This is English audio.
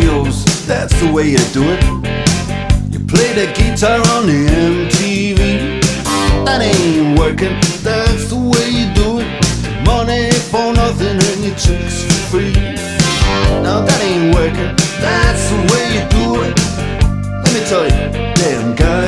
yo-yos, that's the way you do it. You play the guitar on the MTV. That ain't working, that's the way you do it. Money for nothing and your chicks for free. Now that ain't working, that's the way you do it. Let me tell you, damn guy.